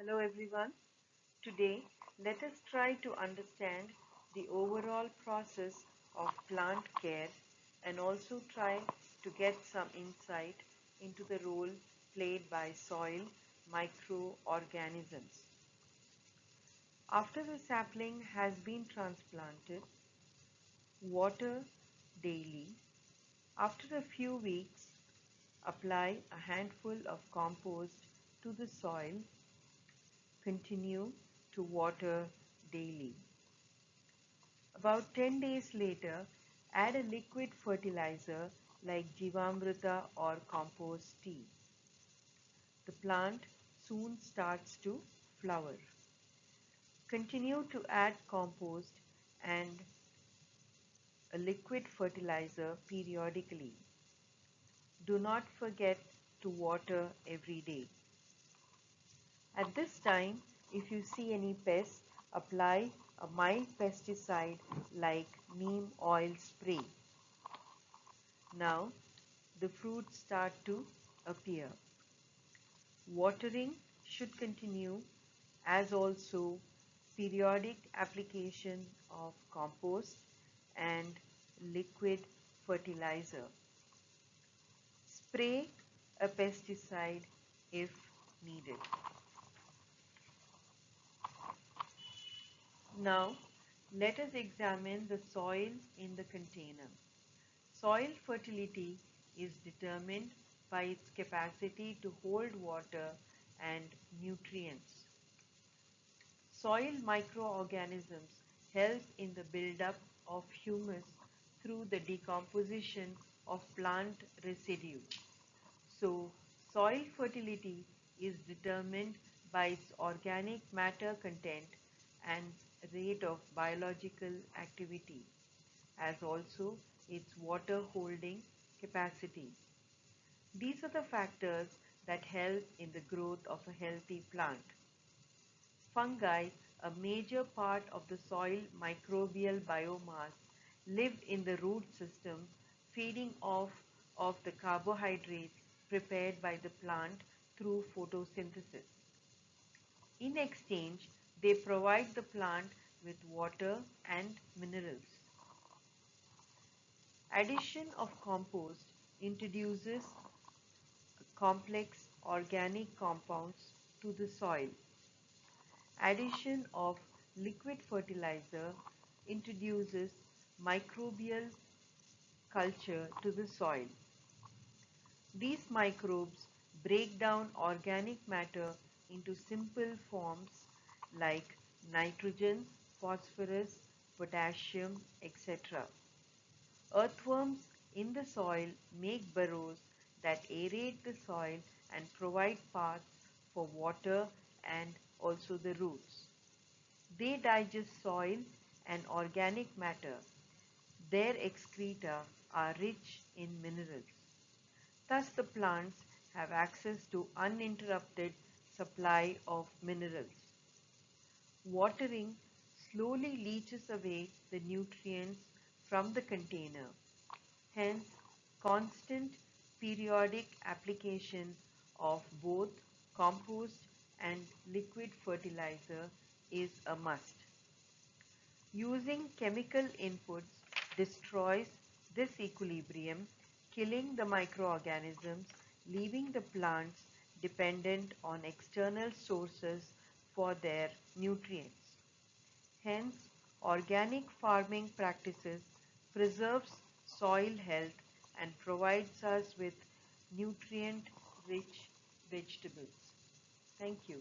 Hello everyone. Today, let us try to understand the overall process of plant care and also try to get some insight into the role played by soil microorganisms. After the sapling has been transplanted, water daily. After a few weeks, apply a handful of compost to the soil. Continue to water daily. About 10 days later, add a liquid fertilizer like Jivamrita or compost tea. The plant soon starts to flower. Continue to add compost and a liquid fertilizer periodically. Do not forget to water every day. At this time, if you see any pests, apply a mild pesticide like neem oil spray. Now, the fruits start to appear. Watering should continue, as also periodic application of compost and liquid fertilizer. Spray a pesticide if needed. Now, let us examine the soil in the container. Soil fertility is determined by its capacity to hold water and nutrients. Soil microorganisms help in the buildup of humus through the decomposition of plant residue. So, soil fertility is determined by its organic matter content and rate of biological activity, as also its water holding capacity. These are the factors that help in the growth of a healthy plant. Fungi, a major part of the soil microbial biomass, live in the root system, feeding off of the carbohydrates prepared by the plant through photosynthesis. In exchange, they provide the plant with water and minerals. Addition of compost introduces complex organic compounds to the soil. Addition of liquid fertilizer introduces microbial culture to the soil. These microbes break down organic matter into simple forms like nitrogen, phosphorus, potassium, etc. Earthworms in the soil make burrows that aerate the soil and provide paths for water and also the roots. They digest soil and organic matter. Their excreta are rich in minerals. Thus the plants have access to uninterrupted supply of minerals. Watering slowly leaches away the nutrients from the container. Hence, constant periodic application of both compost and liquid fertilizer is a must. Using chemical inputs destroys this equilibrium, killing the microorganisms, leaving the plants dependent on external sources for their nutrients. Hence, organic farming practices preserves soil health and provides us with nutrient-rich vegetables. Thank you.